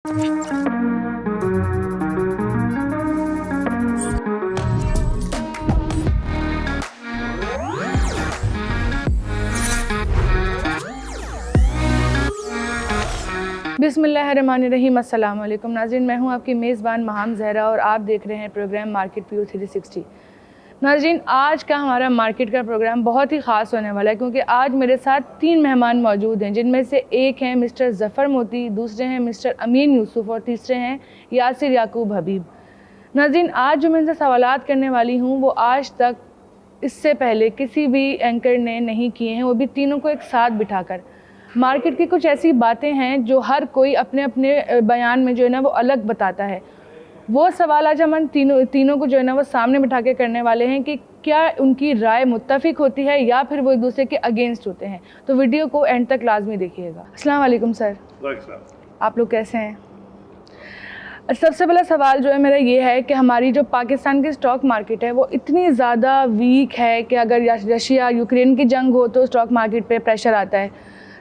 बिस्मिल्लाहिर्रहमानिर्रहीम। अस्सलाम वालेकुम नाज़रीन, मैं हूं आपकी मेज़बान महाम ज़हरा और आप देख रहे हैं प्रोग्राम मार्केट व्यू 360। नाज़रीन, आज का हमारा मार्केट का प्रोग्राम बहुत ही ख़ास होने वाला है क्योंकि आज मेरे साथ 3 मेहमान मौजूद हैं, जिनमें से एक हैं मिस्टर ज़फ़र मोती, दूसरे हैं मिस्टर अमीन यूसुफ़ और तीसरे हैं यासिर याकूब हबीब। नाज़रीन, आज जो मैं इनसे सवालात करने वाली हूँ वो आज तक इससे पहले किसी भी एंकर ने नहीं किए हैं, वो भी तीनों को एक साथ बिठाकर। मार्केट की कुछ ऐसी बातें हैं जो हर कोई अपने अपने बयान में जो है ना वो अलग बताता है। वो सवाल आज हम तीनों को जो है ना वो सामने बिठा के करने वाले हैं कि क्या उनकी राय मुत्तफिक होती है या फिर वो एक दूसरे के अगेंस्ट होते हैं। तो वीडियो को एंड तक लाजमी देखिएगा। अस्सलाम वालेकुम सर, आप लोग कैसे हैं? सबसे पहला सवाल जो है मेरा ये है कि हमारी जो पाकिस्तान की स्टॉक मार्केट है वो इतनी ज़्यादा वीक है कि अगर रशिया यूक्रेन की जंग हो तो स्टॉक मार्केट पे प्रेशर आता है,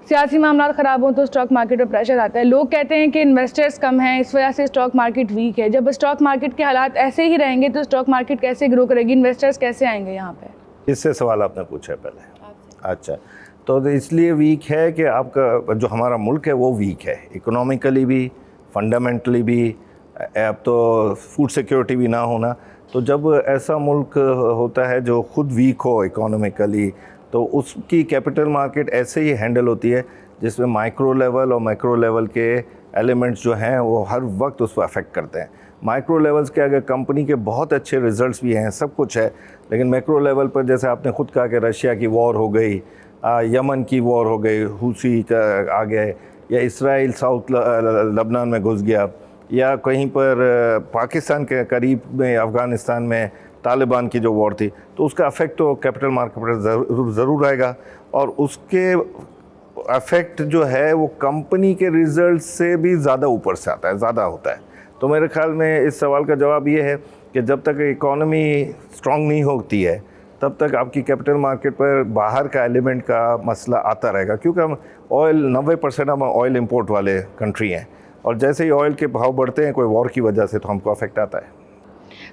सियासी मामला ख़राब हो तो स्टॉक मार्केट पर प्रेशर आता है। लोग कहते हैं कि इन्वेस्टर्स कम हैं, इस वजह से स्टॉक मार्केट वीक है। जब स्टॉक मार्केट के हालात ऐसे ही रहेंगे तो स्टॉक मार्केट कैसे ग्रो करेगी, इन्वेस्टर्स कैसे आएंगे यहाँ पे? इससे सवाल आपने पूछा पहले। अच्छा, तो इसलिए वीक है कि आपका जो हमारा मुल्क है वो वीक है, इकोनॉमिकली भी, फंडामेंटली भी। अब तो फूड सिक्योरिटी भी ना होना, तो जब ऐसा मुल्क होता है जो खुद वीक हो इकोनॉमिकली, तो उसकी कैपिटल मार्केट ऐसे ही हैंडल होती है जिसमें माइक्रो लेवल और मैक्रो लेवल के एलिमेंट्स जो हैं वो हर वक्त उसको अफेक्ट करते हैं। माइक्रो लेवल्स के अगर कंपनी के बहुत अच्छे रिजल्ट्स भी हैं, सब कुछ है, लेकिन मैक्रो लेवल पर जैसे आपने खुद कहा कि रशिया की वॉर हो गई, यमन की वॉर हो गई, हुसी का आ गए, या इसराइल साउथ लबनान में घुस गया, या कहीं पर पाकिस्तान के करीब में अफ़गानिस्तान में तालिबान की जो वॉर थी, तो उसका अफेक्ट तो कैपिटल मार्केट पर ज़रूर आएगा। और उसके अफेक्ट जो है वो कंपनी के रिज़ल्ट से भी ज़्यादा ऊपर से आता है, ज़्यादा होता है। तो मेरे ख्याल में इस सवाल का जवाब ये है कि जब तक इकॉनमी स्ट्रॉन्ग नहीं होती है तब तक आपकी कैपिटल मार्केट पर बाहर का एलिमेंट का मसला आता रहेगा, क्योंकि हम ऑयल 90% हम ऑयल इंपोर्ट वाले कंट्री हैं, और जैसे ही ऑयल के भाव बढ़ते हैं कोई वॉर की वजह से तो हमको अफेक्ट आता है।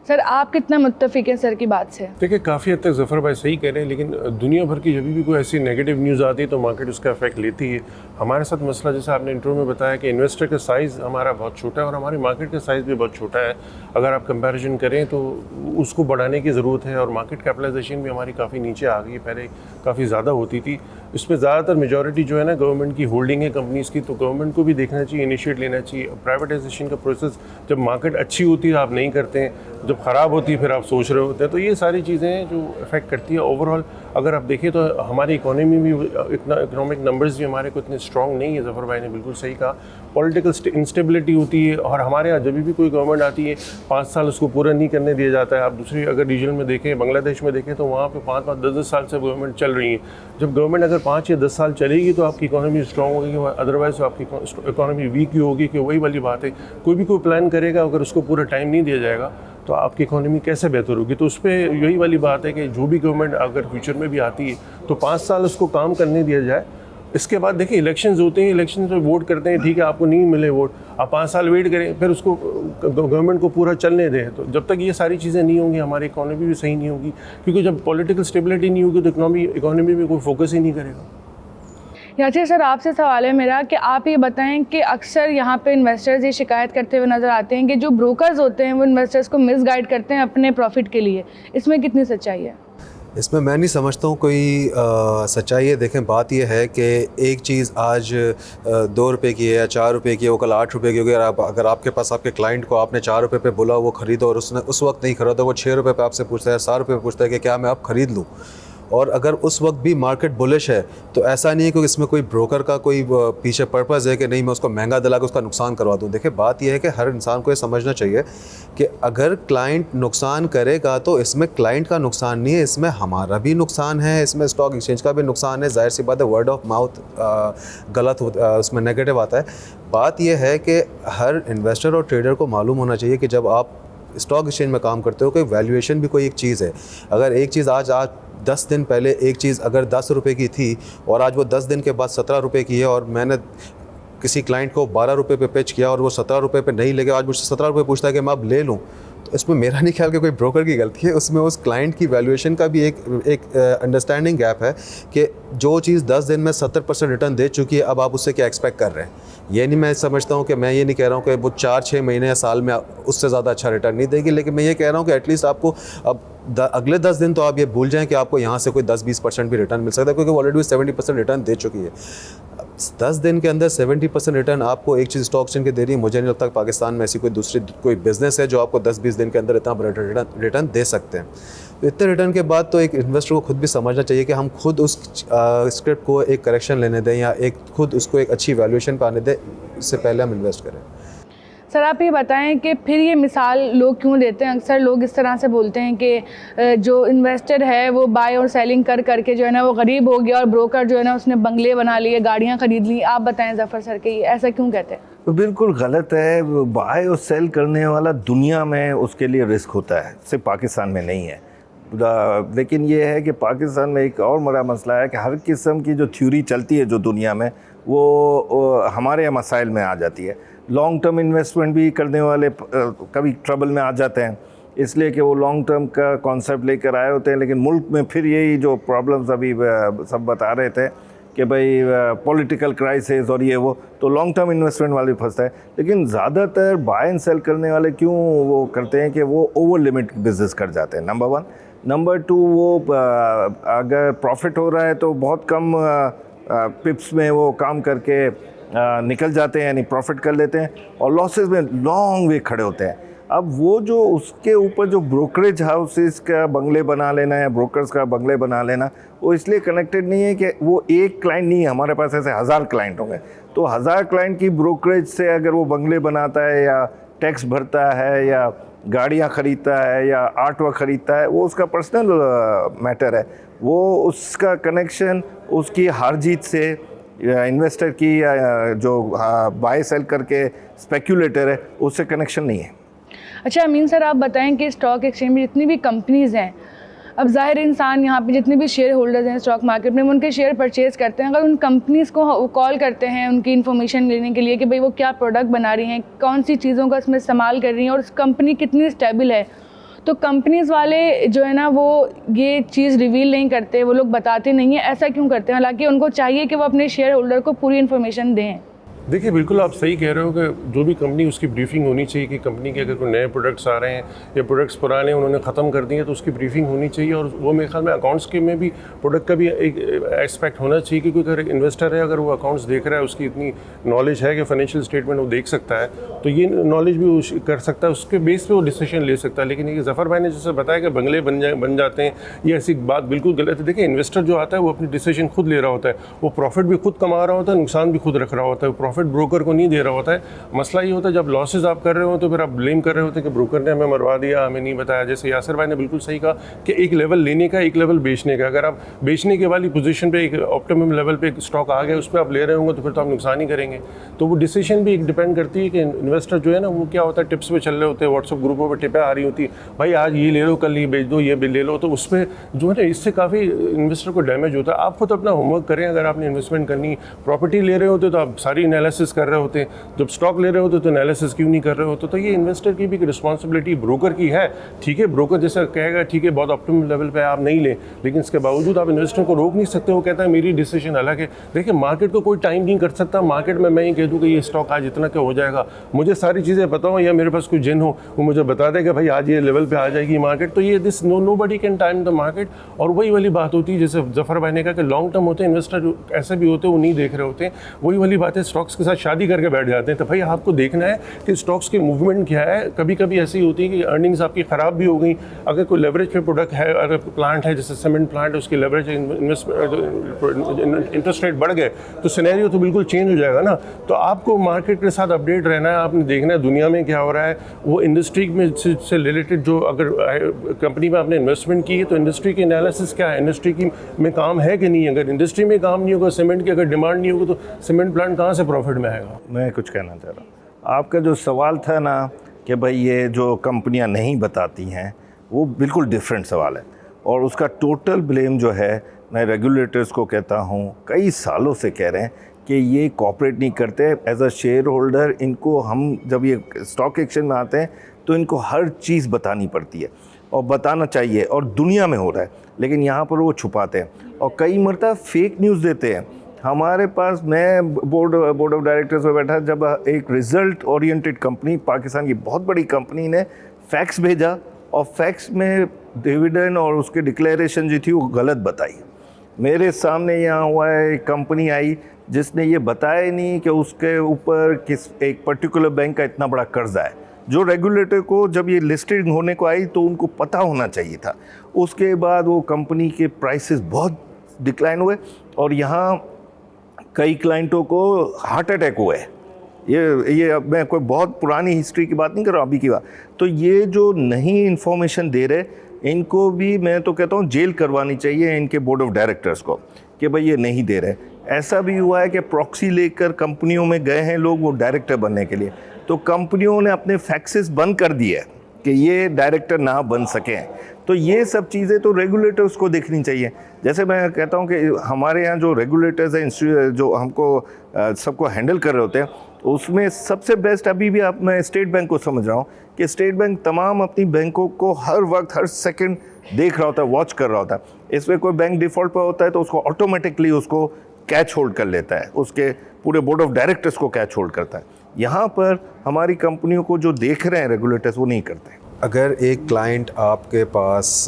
सर, आप कितना मुत्तफिक हैं सर की बात से? देखिए, काफ़ी हद तक ज़फ़र भाई सही कह रहे हैं, लेकिन दुनिया भर की जब भी कोई ऐसी नेगेटिव न्यूज़ आती है तो मार्केट उसका इफेक्ट लेती है। हमारे साथ मसला, जैसे आपने इंट्रो में बताया कि इन्वेस्टर का साइज़ हमारा बहुत छोटा है और हमारी मार्केट का साइज़ भी बहुत छोटा है। अगर आप कंपैरिजन करें तो उसको बढ़ाने की ज़रूरत है, और मार्केट कैपिटलाइजेशन भी हमारी काफ़ी नीचे आ गई है, पहले काफ़ी ज़्यादा होती थी। इसमें ज़्यादातर मेजॉरिटी जो है ना गवर्नमेंट की होल्डिंग है कंपनीज़ की, तो गवर्नमेंट को भी देखना चाहिए, इनिशिएट लेना चाहिए। प्राइवेटाइजेशन का प्रोसेस जब मार्केट अच्छी होती है आप नहीं करते हैं, जब ख़राब होती है फिर आप सोच रहे होते हैं। तो ये सारी चीज़ें हैं जो इफ़ेक्ट करती है ओवरऑल। अगर आप देखें तो हमारी इकोनॉमी भी इतना, इकोनॉमिक नंबर्स भी हमारे को इतने स्ट्रॉन्ग नहीं है। ज़फ़र भाई ने बिल्कुल सही कहा, पॉलिटिकल इंस्टेबिलिटी होती है, और हमारे यहाँ जब भी कोई गवर्नमेंट आती है 5 साल उसको पूरा नहीं करने दिया जाता है। आप दूसरी अगर रीजन में देखें, बांग्लादेश में देखें, तो वहाँ पे 5-5, 10-10 साल से गवर्नमेंट चल रही है। जब गवर्नमेंट अगर 5 या 10 साल चलेगी तो आपकी इकोनॉमी स्ट्रॉन्ग होगी, अदरवाइज आपकी इकोनॉमी वीक ही होगी। कि वही वाली बात है, कोई भी कोई प्लान करेगा, अगर उसको पूरा टाइम नहीं दिया जाएगा तो आपकी इकोनॉमी कैसे बेहतर होगी। तो उस पर यही वाली बात है कि जो भी गवर्नमेंट अगर फ्यूचर में भी आती है तो 5 साल उसको काम करने दिया जाए। इसके बाद देखिए इलेक्शंस होते हैं, इलेक्शन में वोट करते हैं, ठीक है, आपको नहीं मिले वोट, आप 5 साल वेट करें, फिर उसको गवर्नमेंट को पूरा चलने दें। तो जब तक ये सारी चीज़ें नहीं होंगी हमारी इकोनॉमी भी सही नहीं होगी, क्योंकि जब पॉलिटिकल स्टेबिलिटी नहीं होगी तो इकोनॉमी में कोई फोकस ही नहीं करेगा। यासिर सर, आपसे सवाल है मेरा कि आप ये बताएं कि अक्सर यहाँ पे इन्वेस्टर्स ये शिकायत करते हुए नज़र आते हैं कि जो ब्रोकर्स होते हैं वो इन्वेस्टर्स को मिसगाइड करते हैं अपने प्रॉफिट के लिए। इसमें कितनी सच्चाई है? इसमें मैं नहीं समझता हूँ कोई सच्चाई है। देखें, बात यह है कि एक चीज़ आज 2 रुपये की है या 4 रुपये की है, वो कल 8 रुपये की होगी। अगर आपके पास आपके क्लाइंट को आपने 4 रुपये पे बोला वो ख़रीदो और उसने उस वक्त नहीं खरीदा, वो 6 रुपये पे आपसे पूछता है, 7 रुपये पे पूछता है कि क्या मैं आप ख़रीद लूँ। और अगर उस वक्त भी मार्केट बुलिश है तो ऐसा नहीं है कि इसमें कोई ब्रोकर का कोई पीछे पर्पज़ है कि नहीं मैं उसको महंगा दिला के उसका नुकसान करवा दूँ। देखिए, बात यह है कि हर इंसान को ये समझना चाहिए कि अगर क्लाइंट नुकसान करेगा तो इसमें क्लाइंट का नुकसान नहीं है, इसमें हमारा भी नुकसान है, इसमें स्टॉक एक्सचेंज का भी नुकसान है। जाहिर सी बात है, वर्ड ऑफ माउथ गलत उसमें नेगेटिव आता है। बात यह है कि हर इन्वेस्टर और ट्रेडर को मालूम होना चाहिए कि जब आप स्टॉक एक्सचेंज में काम करते हो कि वैल्यूएशन भी कोई एक चीज़ है। अगर एक चीज़ आज 10 दिन पहले एक चीज़ अगर 10 रुपये की थी और आज वो 10 दिन के बाद 17 रुपये की है, और मैंने किसी क्लाइंट को 12 रुपये पे पिच किया और वो 17 रुपये पे नहीं लेके आज मुझसे 17 रुपये पूछता है कि मैं अब ले लूँ, तो इसमें मेरा नहीं ख्याल कि कोई ब्रोकर की गलती है, उसमें उस क्लाइंट की वैल्यूएशन का भी एक अंडरस्टैंडिंग गैप है कि जो चीज़ 10 दिन में 70% रिटर्न दे चुकी है, अब आप उससे क्या एक्सपेक्ट कर रहे हैं। ये नहीं मैं समझता हूँ कि मैं ये नहीं कह रहा हूँ कि वो 4-6 महीने या साल में उससे ज़्यादा अच्छा रिटर्न नहीं देगी, लेकिन मैं ये कह रहा हूँ कि एटलीस्ट आपको अब अगले 10 दिन तो आप ये भूल जाएं कि आपको यहाँ से कोई 10-20% भी रिटर्न मिल सकता है, क्योंकि वो ऑलरेडी 70% रिटर्न दे चुकी है। 10 दिन के अंदर 70% रिटर्न आपको एक चीज़ स्टॉक एक्सचेंज के दे रही है, मुझे नहीं लगता पाकिस्तान में ऐसी कोई बिजनेस है जो आपको 10-20 दिन के अंदर इतना बड़ा रिटर्न दे सकते हैं। तो इतने रिटर्न के बाद तो एक इन्वेस्टर को खुद भी समझना चाहिए कि हम खुद उस स्क्रिप्ट को एक करेक्शन लेने दें या खुद उसको एक अच्छी वैल्यूएशन पर आने दें, इससे पहले हम इन्वेस्ट करें। सर आप ये बताएं कि फिर ये मिसाल लोग क्यों देते हैं? अक्सर लोग इस तरह से बोलते हैं कि जो इन्वेस्टर है वो बाय और सेलिंग कर करके जो है ना वो गरीब हो गया, और ब्रोकर जो है ना उसने बंगले बना लिए, गाड़ियाँ खरीद ली। आप बताएं ज़फ़र सर कि ऐसा क्यों कहते हैं? तो बिल्कुल गलत है। बाय और सेल करने वाला दुनिया में उसके लिए रिस्क होता है, सिर्फ पाकिस्तान में नहीं है। लेकिन ये है कि पाकिस्तान में एक और बड़ा मसला है कि हर किस्म की जो थ्योरी चलती है जो दुनिया में, वो हमारे यहाँ मसाइल में आ जाती है। लॉन्ग टर्म इन्वेस्टमेंट भी करने वाले कभी ट्रबल में आ जाते हैं, इसलिए कि वो लॉन्ग टर्म का कॉन्सेप्ट लेकर आए होते हैं। लेकिन मुल्क में फिर यही जो प्रॉब्लम्स अभी सब बता रहे थे कि भाई पॉलिटिकल क्राइसिस और ये वो, तो लॉन्ग टर्म इन्वेस्टमेंट वाले फंसता है। लेकिन ज़्यादातर बाय एंड सेल करने वाले क्यों वो करते हैं कि वो ओवर लिमिट बिजनेस कर जाते हैं, नंबर 1। नंबर 2, वो अगर प्रॉफिट हो रहा है तो बहुत कम पिप्स में वो काम करके निकल जाते हैं, यानी प्रॉफिट कर लेते हैं, और लॉसेस में लॉन्ग वे खड़े होते हैं। अब वो जो उसके ऊपर जो ब्रोकरेज हाउसेस का बंगले बना लेना या ब्रोकर्स का बंगले बना लेना, वो इसलिए कनेक्टेड नहीं है कि वो एक क्लाइंट नहीं है, हमारे पास ऐसे 1000 क्लाइंट होंगे, तो 1000 क्लाइंट की ब्रोकरेज से अगर वो बंगले बनाता है या टैक्स भरता है या गाड़ियाँ ख़रीदता है या आर्टवर्क ख़रीदता है, वो उसका पर्सनल मैटर है। वो उसका कनेक्शन उसकी हार जीत से, इन्वेस्टर की जो बाय सेल करके स्पेक्यूलेटर है, उससे कनेक्शन नहीं है। अच्छा अमीन सर, आप बताएं कि स्टॉक एक्सचेंज में जितनी भी कंपनीज़ हैं, अब ज़ाहिर इंसान यहाँ पे जितने भी शेयर होल्डर्स हैं स्टॉक मार्केट में, वो उनके शेयर परचेज़ करते हैं। अगर उन कंपनीज़ को कॉल करते हैं उनकी इन्फॉर्मेशन लेने के लिए कि भाई वो क्या प्रोडक्ट बना रही हैं, कौन सी चीज़ों का इसमें इस्तेमाल कर रही हैं और उस कंपनी कितनी स्टेबल है, तो कंपनीज़ वाले जो है ना वो ये चीज़ रिवील नहीं करते, वो लोग बताते नहीं हैं। ऐसा क्यों करते हैं, हालांकि उनको चाहिए कि वो अपने शेयर होल्डर को पूरी इन्फॉर्मेशन दें? देखिए बिल्कुल आप सही कह रहे हो कि जो भी कंपनी, उसकी ब्रीफिंग होनी चाहिए कि कंपनी के अगर कोई नए प्रोडक्ट्स आ रहे हैं या प्रोडक्ट्स पुराने उन्होंने ख़त्म कर दिए तो उसकी ब्रीफिंग होनी चाहिए। और वो मेरे ख्याल में अकाउंट्स के में भी प्रोडक्ट का भी एक एस्पेक्ट होना चाहिए, क्योंकि अगर इन्वेस्टर है, अगर वो अकाउंट्स देख रहा है, उसकी इतनी नॉलेज है कि फाइनेंशियल स्टेटमेंट वो देख सकता है, तो ये नॉलेज भी वो कर सकता है, उसके बेस पर वो डिसीजन ले सकता है। लेकिन ये ज़फ़र भाई ने जैसे बताया कि बंगले बन जाते हैं, ये ऐसी बात बिल्कुल गलत है। देखिए इन्वेस्टर जो आता है वो अपनी डिसीजन खुद ले रहा होता है, वो प्रॉफिट भी खुद कमा रहा होता है, नुकसान भी खुद रख रहा होता है, प्रॉफिट ब्रोकर को नहीं दे रहा होता है। मसला ये होता है जब लॉसेज आप कर रहे हो तो फिर आप ब्लेम कर रहे होते हैं कि ब्रोकर ने हमें मरवा दिया, हमें नहीं बताया। जैसे यासर भाई ने बिल्कुल सही कहा कि एक लेवल लेने का, एक लेवल बेचने का। अगर आप बेचने के वाली पोजीशन पे एक ऑप्टिमम लेवल पे एक स्टॉक आ गया, उस पर आप ले रहे होंगे तो फिर तो आप नुकसान ही करेंगे। तो वो डिसीजन भी एक डिपेंड करती है कि इन्वेस्टर जो है ना वो क्या होता है, टिप्स पे चल रहे होते हैं, व्हाट्सअप ग्रुपों पर टिपें आ रही होती है, भाई आज ये ले लो, कल ये बेच दो, ये भी ले लो, तो उस पर जो है ना इससे काफ़ी इन्वेस्टर को डैमेज होता है। आप खुद अपना होमवर्क करें। अगर आपने इन्वेस्टमेंट करनी, प्रॉपर्टी ले रहे होते तो आप सारी एनालिसिस कर रहे होते हैं, जब स्टॉक ले रहे होते तो एनालिसिस क्यों नहीं कर रहे होते। तो ये इन्वेस्टर की भी रिस्पॉन्सिबिलिटी ब्रोकर की है। ठीक है, ब्रोकर जैसा कहेगा ठीक है बहुत ऑप्टिमम लेवल पे आप नहीं लें, लेकिन इसके बावजूद आप इन्वेस्टर को रोक नहीं सकते। वो कहता है मेरी डिसीजन अलग है। देखिए मार्केट को कोई टाइम नहीं कर सकता। मार्केट में मैं ही कह दूँ कि ये स्टॉक आज इतना क्या हो जाएगा, मुझे सारी चीज़ें पता हो या मेरे पास कोई जिन हो वो मुझे बता देगा भाई आज ये लेवल पर आ जाएगी मार्केट। तो ये this nobody can time the market. और वही वाली बात होती है जैसे ज़फ़र भाई ने कहा कि लॉन्ग टर्म होते हैं इन्वेस्टर, ऐसे भी होते हैं वो नहीं देख रहे होते हैं। वही वाली बात है, स्टॉक्स के साथ शादी करके बैठ जाते हैं। तो भाई आपको देखना है कि स्टॉक्स की मूवमेंट क्या है। कभी कभी ऐसी होती है कि अर्निंग्स आपकी ख़राब भी हो गई। अगर कोई लेवरेज पे प्रोडक्ट है, अगर प्लांट है जैसे सीमेंट प्लांट है, उसकी लेवरेज इंटरेस्ट रेट बढ़ गए तो सिनेरियो तो बिल्कुल चेंज हो जाएगा ना। तो आपको मार्केट के साथ अपडेट रहना है, आपने देखना है दुनिया में क्या हो रहा है। वो इंडस्ट्री में से रिलेटेड जो अगर कंपनी में आपने इन्वेस्टमेंट की है तो इंडस्ट्री की एनालिसिस क्या है, इंडस्ट्री की में काम है कि नहीं। अगर इंडस्ट्री में काम नहीं होगा, सीमेंट की अगर डिमांड नहीं होगी तो सीमेंट प्लांट कहाँ से प्रॉफिट में आएगा। मैं कुछ कहना चाह रहा हूँ, आपका जो सवाल था ना कि भाई ये जो कंपनियां नहीं बताती हैं, वो बिल्कुल डिफरेंट सवाल है। और उसका टोटल ब्लेम जो है मैं रेगुलेटर्स को कहता हूँ, कई सालों से कह रहे हैं कि ये कॉपरेट नहीं करते। एज अ शेयर होल्डर इनको हम जब ये स्टॉक एक्सचेंज में आते हैं तो इनको हर चीज़ बतानी पड़ती है और बताना चाहिए, और दुनिया में हो रहा है, लेकिन यहाँ पर वो छुपाते हैं और कई मरतबा फेक न्यूज़ देते हैं। हमारे पास, मैं बोर्ड ऑफ डायरेक्टर्स में बैठा, जब एक रिज़ल्ट ओरिएंटेड कंपनी, पाकिस्तान की बहुत बड़ी कंपनी ने फैक्स भेजा और फैक्स में डिविडेंड और उसके डिक्लेरेशन जो थी वो गलत बताई। मेरे सामने यहाँ हुआ है, एक कंपनी आई जिसने ये बताया ही नहीं कि उसके ऊपर किस एक पर्टिकुलर बैंक का इतना बड़ा कर्जा है, जो रेगुलेटर को जब ये लिस्टेड होने को आई तो उनको पता होना चाहिए था। उसके बाद वो कंपनी के प्राइसेस बहुत डिक्लाइन हुए और यहाँ कई क्लाइंटों को हार्ट अटैक हुए। ये अब मैं कोई बहुत पुरानी हिस्ट्री की बात नहीं कर रहा हूँ, अभी की बात। तो ये जो नहीं इन्फॉर्मेशन दे रहे, इनको भी मैं तो कहता हूँ जेल करवानी चाहिए इनके बोर्ड ऑफ डायरेक्टर्स को, कि भाई ये नहीं दे रहे। ऐसा भी हुआ है कि प्रॉक्सी लेकर कंपनियों में गए हैं लोग वो डायरेक्टर बनने के लिए, तो कंपनियों ने अपने फैक्सेस बंद कर दिए कि ये डायरेक्टर ना बन सकें। तो ये सब चीज़ें तो रेगुलेटर्स को देखनी चाहिए। जैसे मैं कहता हूँ कि हमारे यहाँ जो रेगुलेटर्स हैं, जो हमको सबको हैंडल कर रहे होते हैं, उसमें सबसे बेस्ट अभी भी मैं स्टेट बैंक को समझ रहा हूँ कि स्टेट बैंक तमाम अपनी बैंकों को हर वक्त हर सेकंड देख रहा होता है, वॉच कर रहा होता है। इसमें कोई बैंक डिफ़ॉल्ट पर होता है तो उसको ऑटोमेटिकली उसको कैच होल्ड कर लेता है, उसके पूरे बोर्ड ऑफ डायरेक्टर्स को कैच होल्ड करता है। यहाँ पर हमारी कंपनियों को जो देख रहे हैं रेगुलेटर्स, वो नहीं करते। अगर एक क्लाइंट आपके पास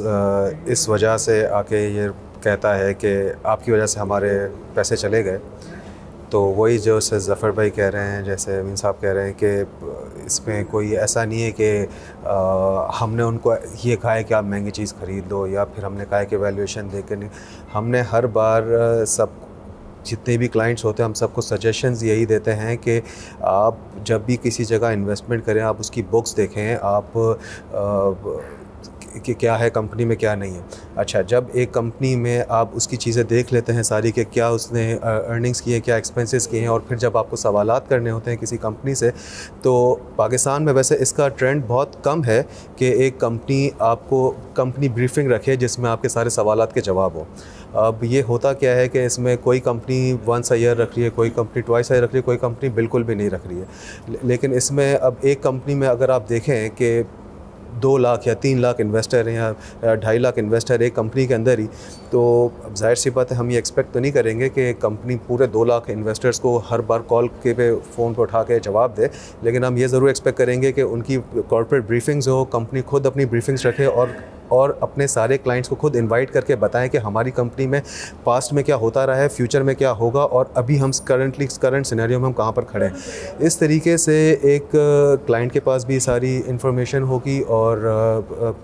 इस वजह से आके ये कहता है कि आपकी वजह से हमारे पैसे चले गए, तो वही जो ज़फ़र भाई कह रहे हैं, जैसे अमीन साहब कह रहे हैं कि इसमें कोई ऐसा नहीं है कि हमने उनको ये कहा है कि आप महंगी चीज़ ख़रीद लो, या फिर हमने कहा है कि वैल्यूएशन देकर नहीं। हमने हर बार सब जितने भी क्लाइंट्स होते हैं हम सबको सजेशंस यही देते हैं कि आप जब भी किसी जगह इन्वेस्टमेंट करें, आप उसकी बुक्स देखें, आप कि क्या है कंपनी में क्या नहीं है। अच्छा, जब एक कंपनी में आप उसकी चीज़ें देख लेते हैं सारी, कि क्या उसने अर्निंग्स किए, क्या एक्सपेंसेस किए हैं, और फिर जब आपको सवालात करने होते हैं किसी कंपनी से, तो पाकिस्तान में वैसे इसका ट्रेंड बहुत कम है कि एक कंपनी आपको कंपनी ब्रीफिंग रखे जिसमें आपके सारे सवालात के जवाब हो। अब ये होता क्या है कि इसमें कोई कंपनी वंस अ ईयर रख रही है, कोई कंपनी ट्वाइस अ ईयर रख रही है, कोई कंपनी बिल्कुल भी नहीं रख रही है। लेकिन इसमें अब एक कंपनी में अगर आप देखें कि 2 लाख या 3 लाख इन्वेस्टर हैं या 2.5 लाख इन्वेस्टर एक कंपनी के अंदर ही, तो अब जाहिर सी बात है हम ये एक्सपेक्ट तो नहीं करेंगे कि कंपनी पूरे 2 लाख इन्वेस्टर्स को हर बार कॉल के पे फ़ोन पर उठा के जवाब दे। लेकिन हम ये ज़रूर एक्सपेक्ट करेंगे कि उनकी कॉर्पोरेट ब्रीफिंग्स हो, कंपनी खुद अपनी ब्रीफिंग्स रखे और अपने सारे क्लाइंट्स को खुद इनवाइट करके बताएं कि हमारी कंपनी में पास्ट में क्या होता रहा है, फ्यूचर में क्या होगा, और अभी हम करंट सिनेरियो में हम कहाँ पर खड़े हैं। इस तरीके से एक क्लाइंट के पास भी सारी इन्फॉर्मेशन होगी और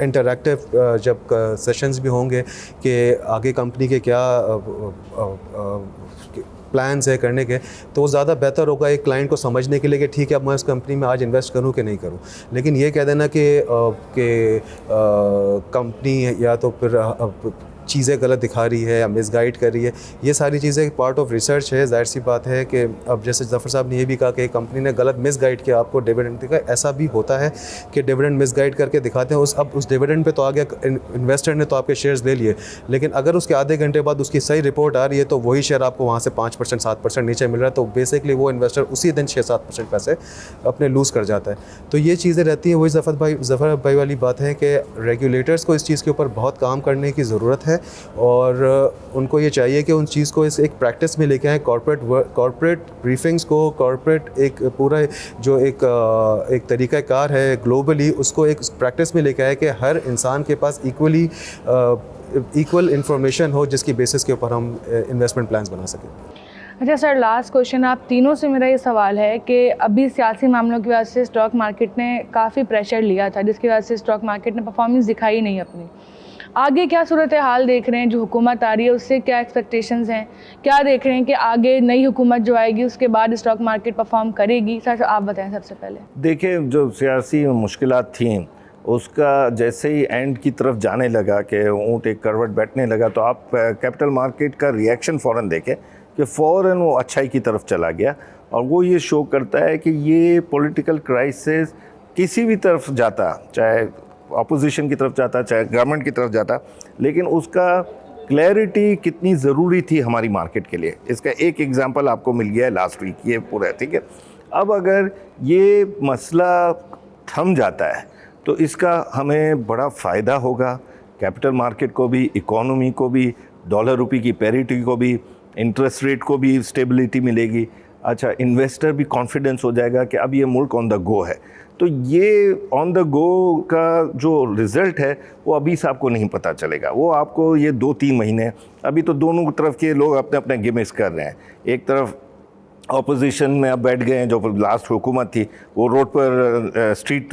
इंटरैक्टिव जब सेशंस भी होंगे कि आगे कंपनी के क्या प्लान्स है करने के, तो ज़्यादा बेहतर होगा एक क्लाइंट को समझने के लिए कि ठीक है अब मैं इस कंपनी में आज इन्वेस्ट करूं कि नहीं करूं। लेकिन ये कह देना कि कंपनी या तो फिर चीज़ें गलत दिखा रही है या मिसगाइड कर रही है, ये सारी चीज़ें पार्ट ऑफ रिसर्च है। जाहिर सी बात है कि अब जैसे ज़फ़र साहब ने ये भी कहा कि कंपनी ने गलत मिसगाइड किया आपको डिविडेंड दिखा, ऐसा भी होता है कि डिविडेंड मिसगाइड करके दिखाते हैं। उस डिविडेंड पे तो आ गया, इन्वेस्टर ने तो आपके शेयर्स ले लिए, लेकिन अगर उसके आधे घंटे बाद उसकी सही रिपोर्ट आ रही है तो वही शेयर आपको वहाँ से 5% 7% नीचे मिल रहा है, तो बेसिकली वो इन्वेस्टर उसी दिन 6-7% पैसे अपने लूज़ कर जाता है। तो ये चीज़ें रहती हैं। वही ज़फ़र भाई वाली बात है कि रेगुलेटर्स को इस चीज़ के ऊपर बहुत काम करने की ज़रूरत है और उनको ये चाहिए कि उन चीज़ को एक प्रैक्टिस में लेके आएँ। कॉर्पोरेट ब्रीफिंग्स को, कॉर्पोरेट एक पूरा जो एक तरीक़ाकार है ग्लोबली, उसको एक प्रैक्टिस में लेके आए कि हर इंसान के पास इक्वल इंफॉर्मेशन हो जिसकी बेसिस के ऊपर हम इन्वेस्टमेंट प्लान्स बना सकें। अच्छा सर, लास्ट क्वेश्चन आप तीनों से मेरा ये सवाल है कि अभी सियासी मामलों की वजह से स्टॉक मार्केट ने काफ़ी प्रेशर लिया था, जिसकी वजह से स्टॉक मार्केट ने परफॉर्मेंस दिखाई नहीं अपनी। आगे क्या सूरत हाल देख रहे हैं? जो हुकूमत आ रही है उससे क्या एक्सपेक्टेशंस हैं? क्या देख रहे हैं कि आगे नई हुकूमत जो आएगी उसके बाद स्टॉक मार्केट परफॉर्म करेगी? सर आप बताएं सबसे पहले। देखिए, जो सियासी मुश्किलात थी उसका जैसे ही एंड की तरफ जाने लगा कि ऊँट एक करवट बैठने लगा, तो आप कैपिटल मार्केट का रिएक्शन फ़ौरन देखें कि फ़ौरन वो अच्छाई की तरफ चला गया। और वो ये शो करता है कि ये पॉलिटिकल क्राइसिस किसी भी तरफ जाता, चाहे अपोजिशन की तरफ जाता, चाहे गवर्नमेंट की तरफ जाता, लेकिन उसका क्लैरिटी कितनी ज़रूरी थी हमारी मार्केट के लिए, इसका एक एग्जांपल आपको मिल गया है लास्ट वीक, ये पूरा है, ठीक है। अब अगर ये मसला थम जाता है तो इसका हमें बड़ा फ़ायदा होगा, कैपिटल मार्केट को भी, इकोनॉमी को भी, डॉलर रुपये की पैरिटी को भी, इंटरेस्ट रेट को भी स्टेबिलिटी मिलेगी। अच्छा, इन्वेस्टर भी कॉन्फिडेंस हो जाएगा कि अब ये मुल्क ऑन द गो है। तो ये ऑन द गो का जो रिज़ल्ट है वो अभी से आपको नहीं पता चलेगा, वो आपको ये 2-3 महीने, अभी तो दोनों तरफ के लोग अपने अपने गिमिक्स कर रहे हैं। एक तरफ ऑपोजिशन में अब बैठ गए हैं, जो लास्ट हुकूमत थी वो रोड पर स्ट्रीट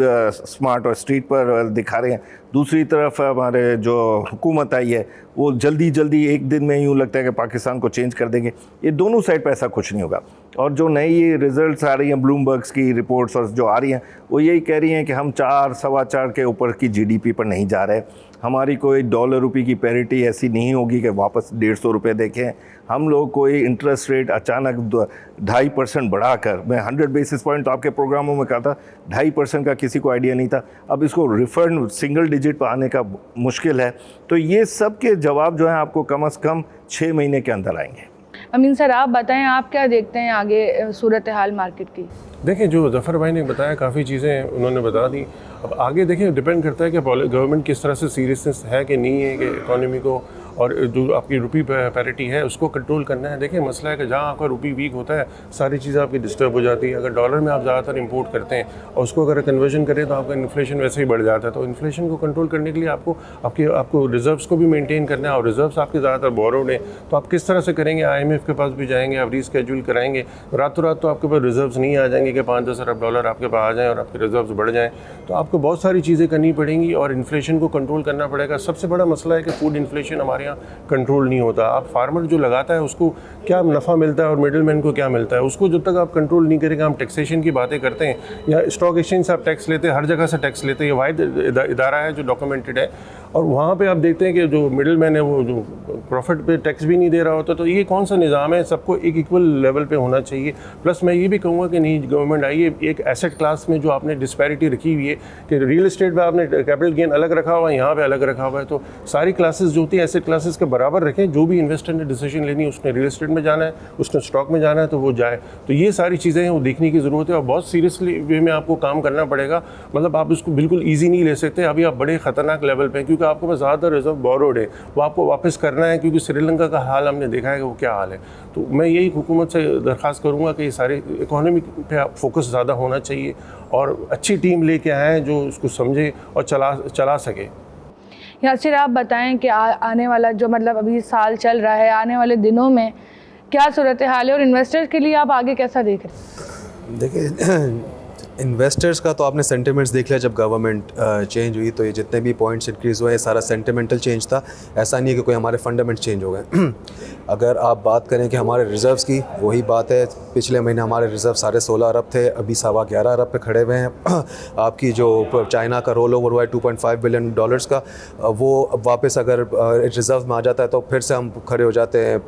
स्मार्ट और स्ट्रीट पर दिखा रहे हैं। दूसरी तरफ हमारे जो हुकूमत आई है वो जल्दी जल्दी एक दिन में यूँ लगता है कि पाकिस्तान को चेंज कर देंगे। ये दोनों साइड पर ऐसा कुछ नहीं होगा। और जो नई रिज़ल्ट्स आ रही हैं, ब्लूमबर्ग्स की रिपोर्ट्स और जो आ रही हैं, वो यही कह रही हैं कि हम 4-4.25 के ऊपर की GDP पर नहीं जा रहे। हमारी कोई डॉलर रुपये की पैरिटी ऐसी नहीं होगी कि वापस 150 रुपये देखें। हम लोग कोई इंटरेस्ट रेट अचानक 2.5% बढ़ाकर, मैं 100 बेसिस पॉइंट तो आपके प्रोग्रामों में कहा था, 2.5% का किसी को आइडिया नहीं था। अब इसको रिफंड सिंगल डिजिट पर आने का मुश्किल है। तो ये सब के जवाब जो हैं आपको कम से कम 6 महीने के अंदर आएंगे। अमीन सर, आप बताएं, आप क्या देखते हैं आगे सूरत हाल मार्केट की? देखिए, जो ज़फ़र भाई ने बताया काफ़ी चीज़ें उन्होंने बता दी। अब आगे देखिए, डिपेंड करता है कि गवर्नमेंट किस तरह से सीरियसनेस है कि नहीं है कि इकोनॉमी को और जो आपकी रुपी पैरिटी है उसको कंट्रोल करना है। देखिए, मसला है कि जहाँ आपका रुपी वीक होता है सारी चीज़ें आपकी डिस्टर्ब हो जाती है। अगर डॉलर में आप ज़्यादातर इंपोर्ट करते हैं और उसको अगर कन्वर्जन करें तो आपका इन्फ्लेशन वैसे ही बढ़ जाता है। तो इन्फ्लेशन को कंट्रोल करने के लिए आपको रिजर्व्स को भी मेंटेन करना है, और रिजर्व्स आपके ज़्यादातर बोरोड हैं। तो आप किस तरह से करेंगे? IMF के पास भी जाएंगे, आप रीस्केड्यूल कराएंगे। रातों रात तो आपके पास रिजर्व्स नहीं आ जाएंगे कि 5-10 अरब डॉलर आपके पास आ जाएँ और आपके रिजर्व्स बढ़ जाएँ। तो आपको बहुत सारी चीज़ें करनी पड़ेंगी और इन्फ्लेशन को कंट्रोल करना पड़ेगा। सबसे बड़ा मसला है कि फूड इन्फ्लेशन हमारे यहाँ कंट्रोल नहीं होता। आप फार्मर जो लगाता है उसको क्या नफ़ा मिलता है और मिडिल मैन को क्या मिलता है, उसको जब तक आप कंट्रोल नहीं करेंगे। हम टैक्सेशन की बातें करते हैं या स्टॉक एक्सचेंज से आप टैक्स लेते हैं, हर जगह से टैक्स लेते हैं, ये वाहिद इदारा है जो डॉक्यूमेंटेड है। और वहाँ पे आप देखते हैं कि जो मिडिल मैन है वो जो प्रॉफिट पे टैक्स भी नहीं दे रहा होता। तो ये कौन सा निज़ाम है? सबको एक इक्वल लेवल पे होना चाहिए। प्लस मैं ये भी कहूँगा कि नहीं, गवर्नमेंट आइए, एक एसेट क्लास में जो आपने डिस्पैरिटी रखी हुई है कि रियल एस्टेट पे आपने कैपिटल गेन अलग रखा हुआ है, यहाँ पे अलग रखा हुआ है, तो सारी क्लासेस जो होती है एसेट क्लासेस के बराबर रखें। जो भी इन्वेस्टर ने डिसीजन लेनी है, उसने रियल एस्टेट में जाना है, उसने स्टॉक में जाना है, तो वो जाए। तो ये सारी चीज़ें हैं वो देखने की ज़रूरत है और बहुत सीरियसली वे में आपको काम करना पड़ेगा। मतलब आप इसको बिल्कुल ईजी नहीं ले सकते। अभी आप बड़े ख़तरनाक लेवल पे हैं क्योंकि आपके पास ज़्यादातर रिजर्व बोरोड है, वो आपको वापस करना है क्योंकि श्रीलंका का हाल हमने देखा है कि वो क्या हाल है। तो मैं यही हुकूमत से दरख्वास्त करूँगा कि ये सारे इकोनॉमी पे फोकस ज़्यादा होना चाहिए और अच्छी टीम लेके आएँ जो उसको समझे और चला सके। यासिर, आप बताएं कि आने वाला जो मतलब अभी साल चल रहा है, आने वाले दिनों में क्या सूरत हाल है और इन्वेस्टर्स के लिए आप आगे कैसा देख रहे हैं? देखिए, इन्वेस्टर्स का तो आपने सेंटिमेंट्स देख लिया। जब गवर्नमेंट चेंज हुई तो ये जितने भी पॉइंट्स इंक्रीज़ हुए सारा सेंटिमेंटल चेंज था। ऐसा नहीं है कि कोई हमारे फंडामेंट्स चेंज हो गए। अगर आप बात करें कि हमारे रिज़र्व्स की, वही बात है, पिछले महीने हमारे रिज़र्व 16.5 अरब थे, अभी 11.25 अरब पे खड़े हुए हैं। आपकी जो चाइना का रोल ओवर हुआ है $2.5 बिलियन का, वो वापस अगर रिज़र्व में आ जाता है तो फिर से हम खड़े हो जाते हैं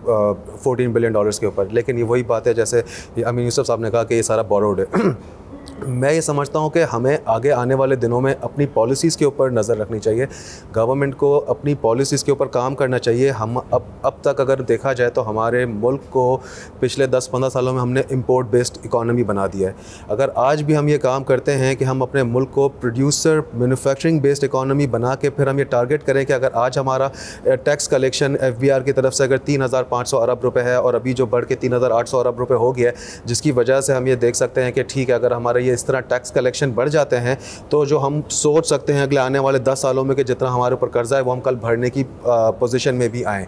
$14 बिलियन के ऊपर। लेकिन ये वही बात है जैसे अमीन यूसुफ साहब ने कहा कि ये सारा बोरोड है। मैं ये समझता हूँ कि हमें आगे आने वाले दिनों में अपनी पॉलिसीज़ के ऊपर नज़र रखनी चाहिए। गवर्नमेंट को अपनी पॉलिसीज़ के ऊपर काम करना चाहिए। हम अब तक अगर देखा जाए तो हमारे मुल्क को पिछले 10-15 सालों में हमने इंपोर्ट बेस्ड इकोनॉमी बना दिया है। अगर आज भी हम ये काम करते हैं कि हम अपने मुल्क को प्रोड्यूसर मैन्युफैक्चरिंग बेस्ड इकोनॉमी बना के फिर हम ये टारगेट करें कि अगर आज हमारा टैक्स कलेक्शन FBR की तरफ से अगर 3,500 अरब रुपये है और अभी जो बढ़ के 3,800 अरब रुपये हो गया है, जिसकी वजह से हम ये देख सकते हैं कि ठीक है, अगर हमारा इस तरह टैक्स कलेक्शन बढ़ जाते हैं तो जो हम सोच सकते हैं अगले आने वाले 10 सालों में कि जितना हमारे ऊपर कर्जा है वो हम कल भरने की पोजीशन में भी आएँ।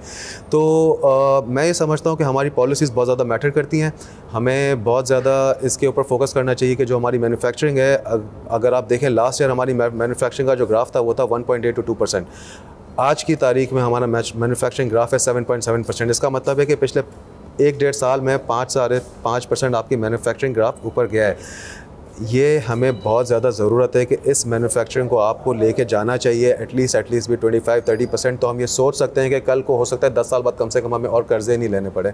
तो मैं ये समझता हूँ कि हमारी पॉलिसीज़ बहुत ज़्यादा मैटर करती हैं। हमें बहुत ज़्यादा इसके ऊपर फोकस करना चाहिए कि जो हमारी मैन्युफैक्चरिंग है, अगर आप देखें लास्ट ईयर हमारी मैन्युफैक्चरिंग का जो ग्राफ था वो था 1.8 to 2%। आज की तारीख में हमारा मैन्युफैक्चरिंग ग्राफ है 7.7%। इसका मतलब है कि पिछले 1-1.5 साल में 5.5% आपकी मैन्युफैक्चरिंग ग्राफ ऊपर गया है। ये हमें बहुत ज़्यादा ज़रूरत है कि इस मैन्युफैक्चरिंग को आपको लेके जाना चाहिए एटलीस्ट भी 25-30%। तो हम ये सोच सकते हैं कि कल को हो सकता है 10 साल बाद कम से कम हमें और कर्ज़े नहीं लेने पड़े।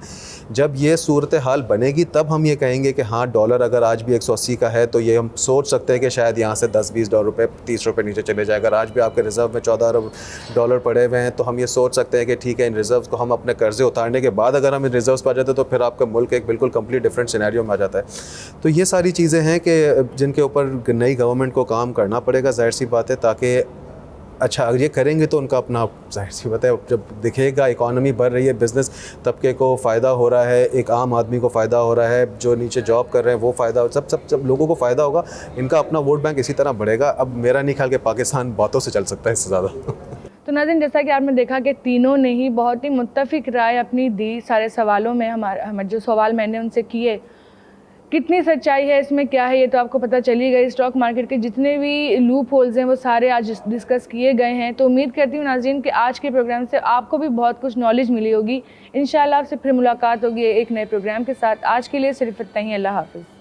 जब ये सूरत हाल बनेगी तब हम ये कहेंगे कि हाँ, डॉलर अगर आज भी 180 का है तो ये हम सोच सकते हैं कि शायद यहाँ से 10-20 रुपये 30 रुपये नीचे चले जाए। अगर आज भी आपके रिज़र्व में 14 अरब डॉलर पड़े हुए हैं तो हम ये सोच सकते हैं कि ठीक है, इन रिज़र्व्स को हम अपने कर्ज़े उतारने के बाद अगर हम इन रिज़र्व्स पर आ जाते हैं तो फिर आपका मुल्क एक बिल्कुल कंप्लीट डिफरेंट सिनेरियो में आ जाता है। तो ये सारी चीज़ें हैं कि जिनके ऊपर नई गवर्नमेंट को काम करना पड़ेगा, ज़ाहिर सी बात है, ताकि अच्छा अगर ये करेंगे तो उनका अपना ज़ाहिर सी बात है जब दिखेगा इकॉनमी बढ़ रही है, बिज़नेस तबके को फ़ायदा हो रहा है, एक आम आदमी को फ़ायदा हो रहा है, जो नीचे जॉब कर रहे हैं वो फ़ायदा, सब लोगों को फ़ायदा होगा, इनका अपना वोट बैंक इसी तरह बढ़ेगा। अब मेरा नहीं ख्याल कि पाकिस्तान बातों से चल सकता है इससे ज़्यादा। तो नाज़रीन, जैसा कि आपने देखा कि तीनों ने ही बहुत ही मुत्तफ़िक राय अपनी दी सारे सवालों में। हमारे जो सवाल मैंने उनसे किए, कितनी सच्चाई है इसमें, क्या है, ये तो आपको पता चली गई। स्टॉक मार्केट के जितने भी लूप होल्स हैं वो सारे आज डिस्कस किए गए हैं। तो उम्मीद करती हूँ नाज़रीन कि आज के प्रोग्राम से आपको भी बहुत कुछ नॉलेज मिली होगी। इंशाल्लाह आपसे फिर मुलाकात होगी एक नए प्रोग्राम के साथ। आज के लिए सिर्फ इतना ही। अल्लाह हाफ़िज़।